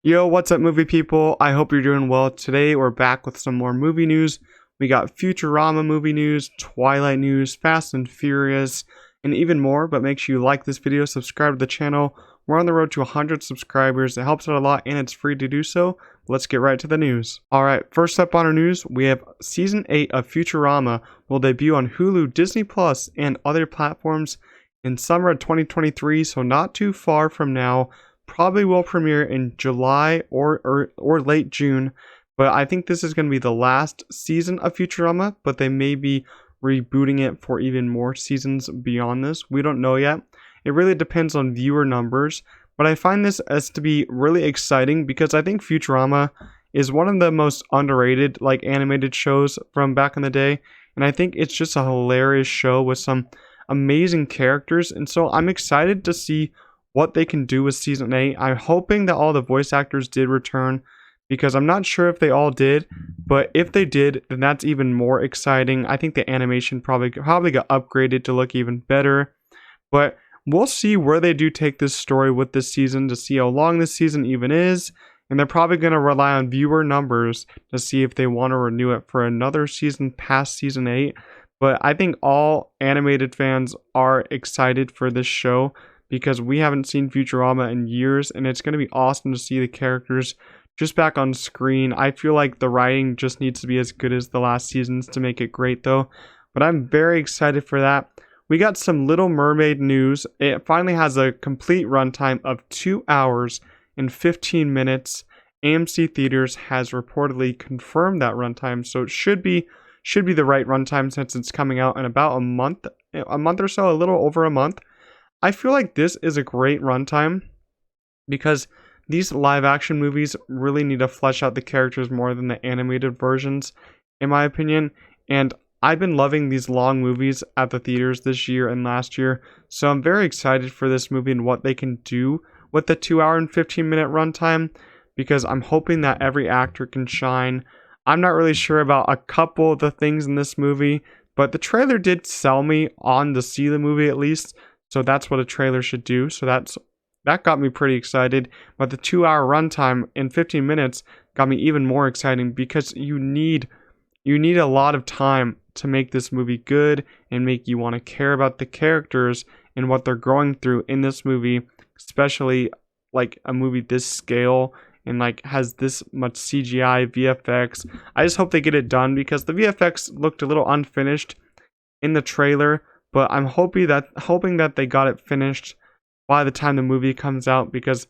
Yo, what's up, movie people? I hope you're doing well. Today, we're back with some more movie news. We got Futurama movie news, Twilight news, Fast and Furious, and even more. But make sure you like this video, subscribe to the channel. We're on the road to 100 subscribers. It helps out a lot, and it's free to do so. Let's get right to the news. Alright, first up on our news, we have Season 8 of Futurama will debut on Hulu, Disney Plus, and other platforms in summer of 2023, so not too far from now. Probably will premiere in July or late June, but I think this is going to be the last season of Futurama, but they may be rebooting it for even more seasons beyond this. We don't know yet. It really depends on viewer numbers, but I find this as to be really exciting because I think Futurama is one of the most underrated animated shows from back in the day, and I think it's just a hilarious show with some amazing characters, and so I'm excited to see what they can do with season 8. I'm hoping that all the voice actors did return because I'm not sure if they all did, but if they did, then that's even more exciting. I think the animation probably got upgraded to look even better, but we'll see where they do take this story with this season to see how long this season even is, and they're probably going to rely on viewer numbers to see if they want to renew it for another season past season 8. But I think all animated fans are excited for this show because we haven't seen Futurama in years, and it's going to be awesome to see the characters just back on screen. I feel like the writing just needs to be as good as the last seasons to make it great though, but I'm very excited for that. We got some Little Mermaid news. It finally has a complete runtime of 2 hours and 15 minutes. AMC Theaters has reportedly confirmed that runtime, so it should be the right runtime since it's coming out in about a month or so, a little over a month. I feel like this is a great runtime because these live action movies really need to flesh out the characters more than the animated versions, in my opinion. And I've been loving these long movies at the theaters this year and last year, so I'm very excited for this movie and what they can do with the 2 hour and 15-minute runtime because I'm hoping that every actor can shine. I'm not really sure about a couple of the things in this movie, but the trailer did sell me on to see the movie at least. So that's what a trailer should do. So that got me pretty excited. But the 2 hour runtime in 15 minutes got me even more exciting because you need a lot of time to make this movie good and make you want to care about the characters and what they're going through in this movie, especially like a movie this scale and has this much CGI, VFX. I just hope they get it done because the VFX looked a little unfinished in the trailer. But I'm hoping that they got it finished by the time the movie comes out because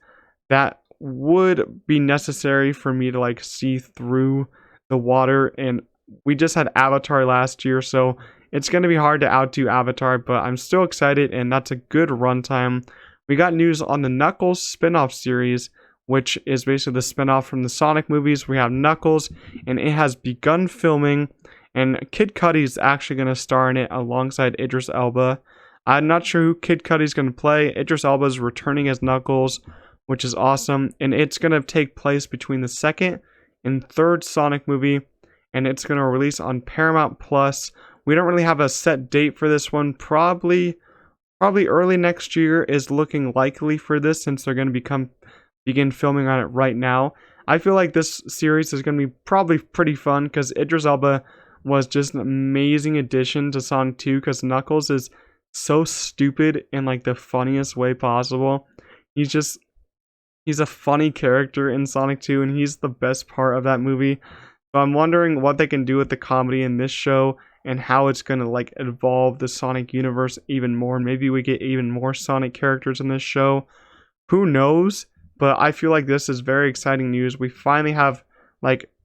that would be necessary for me to see through the water. And we just had Avatar last year, so it's going to be hard to outdo Avatar, but I'm still excited, and that's a good runtime. We got news on the Knuckles spin-off series, which is basically the spin-off from the Sonic movies. We have Knuckles, and it has begun filming. And Kid Cudi is actually going to star in it alongside Idris Elba. I'm not sure who Kid Cudi is going to play. Idris Elba is returning as Knuckles, which is awesome. And it's going to take place between the second and third Sonic movie. And it's going to release on Paramount Plus. We don't really have a set date for this one. Probably early next year is looking likely for this since they're going to begin filming on it right now. I feel like this series is going to be probably pretty fun because Idris Elba was just an amazing addition to Sonic 2 because Knuckles is so stupid in the funniest way possible. He's a funny character in Sonic 2 and he's the best part of that movie. So I'm wondering what they can do with the comedy in this show and how it's going to evolve the Sonic universe even more. Maybe we get even more Sonic characters in this show. Who knows? But I feel like this is very exciting news. We finally have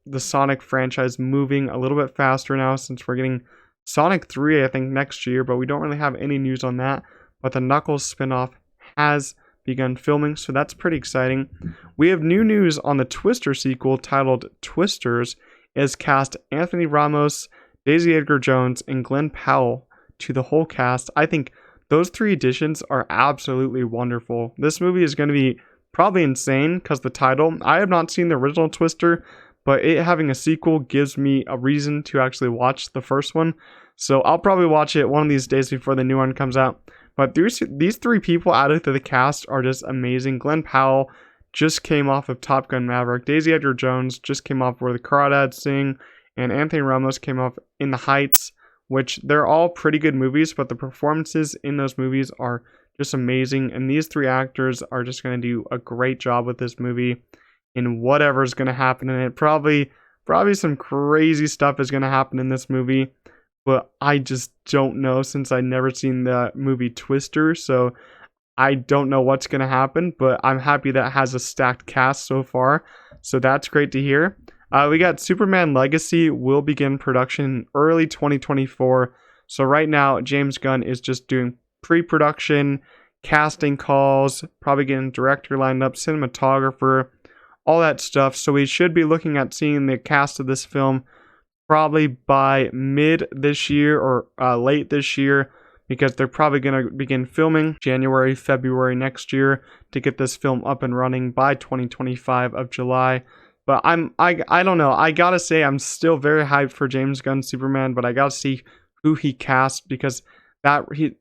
the Sonic franchise moving a little bit faster now since we're getting Sonic 3 I think next year, but we don't really have any news on that. But the Knuckles spinoff has begun filming, so that's pretty exciting. We have new news on the Twister sequel titled Twisters. It has cast Anthony Ramos, Daisy Edgar Jones, and Glenn Powell to the whole cast. I think those 3 additions are absolutely wonderful. This movie is going to be probably insane because the title. I have not seen the original Twister, but it having a sequel gives me a reason to actually watch the first one. So I'll probably watch it one of these days before the new one comes out. But these 3 people added to the cast are just amazing. Glenn Powell just came off of Top Gun Maverick. Daisy Edgar-Jones just came off Where the Crawdads Sing, and Anthony Ramos came off In the Heights, which they're all pretty good movies, but the performances in those movies are just amazing, and these three actors are just going to do a great job with this movie in whatever's going to happen in it. Probably some crazy stuff is going to happen in this movie, but I just don't know since I've never seen the movie Twister, so I don't know what's going to happen, but I'm happy that it has a stacked cast so far, so that's great to hear. We got Superman Legacy will begin production early 2024, so right now James Gunn is just doing pre-production, casting calls, probably getting director lined up, cinematographer, all that stuff. So we should be looking at seeing the cast of this film probably by mid this year or late this year, because they're probably going to begin filming January, February next year to get this film up and running by 2025 of July. But I don't know. I gotta say I'm still very hyped for James Gunn's Superman, but I gotta see who he cast, because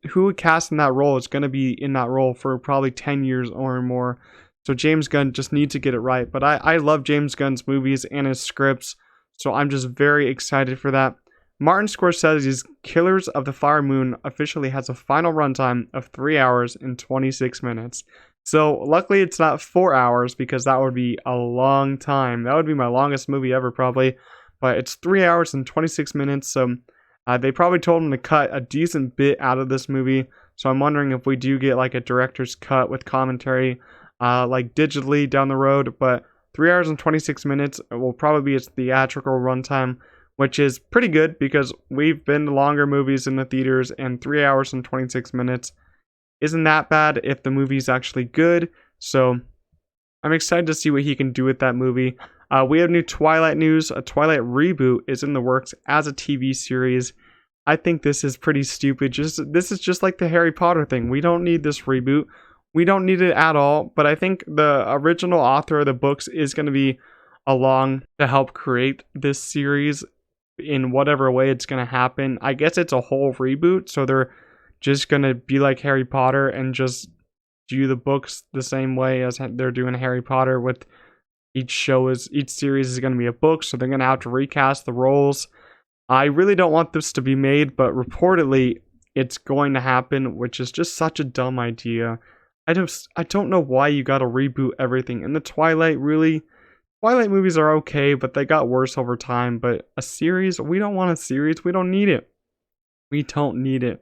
who would cast in that role is going to be in that role for probably 10 years or more. So James Gunn just needs to get it right. But I love James Gunn's movies and his scripts, so I'm just very excited for that. Martin Scorsese's Killers of the Flower Moon officially has a final runtime of 3 hours and 26 minutes. So luckily it's not 4 hours, because that would be a long time. That would be my longest movie ever probably. But it's 3 hours and 26 minutes, so they probably told him to cut a decent bit out of this movie, so I'm wondering if we do get like a director's cut with commentary like digitally down the road. But 3 hours and 26 minutes will probably be its theatrical runtime, which is pretty good because we've been to longer movies in the theaters, and 3 hours and 26 minutes isn't that bad if the movie's actually good. So I'm excited to see what he can do with that movie. We have new Twilight news. A Twilight Reboot is in the works as a TV series. I think this is pretty stupid. This is just like the Harry Potter thing. We don't need this reboot. We don't need it at all. But I think the original author of the books is going to be along to help create this series in whatever way it's going to happen. I guess it's a whole reboot, so they're just going to be like Harry Potter and just do the books the same way as they're doing Harry Potter, with each series is going to be a book, so they're going to have to recast the roles. I really don't want this to be made, but reportedly it's going to happen, which is just such a dumb idea. I don't know why you got to reboot everything. And the Twilight movies are okay, but they got worse over time. But a series, we don't want a series. We don't need it. We don't need it.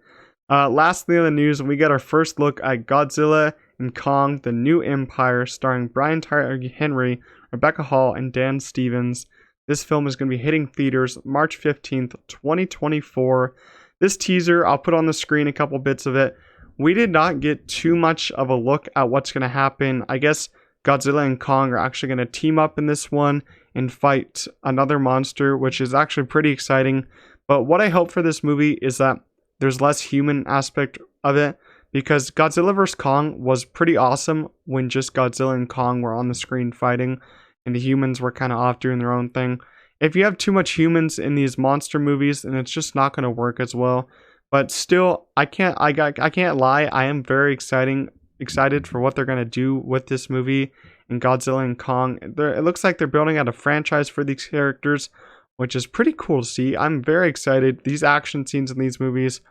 Lastly in the news, we got our first look at Godzilla and Kong: The New Empire, starring Brian Tyree Henry, Rebecca Hall, and Dan Stevens. This film is going to be hitting theaters March 15th, 2024. This teaser, I'll put on the screen a couple bits of it. We did not get too much of a look at what's going to happen. I guess Godzilla and Kong are actually going to team up in this one and fight another monster, which is actually pretty exciting. But what I hope for this movie is that there's less human aspect of it, because Godzilla vs. Kong was pretty awesome when just Godzilla and Kong were on the screen fighting and the humans were kind of off doing their own thing. If you have too much humans in these monster movies, then it's just not going to work as well. But still, I can't lie, I am very excited for what they're going to do with this movie and Godzilla and Kong. It looks like they're building out a franchise for these characters, which is pretty cool to see. I'm very excited. These action scenes in these movies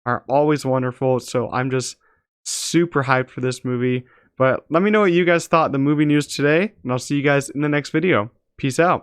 are always wonderful, so I'm just super hyped for this movie. But let me know what you guys thought of the movie news today, and I'll see you guys in the next video. Peace out.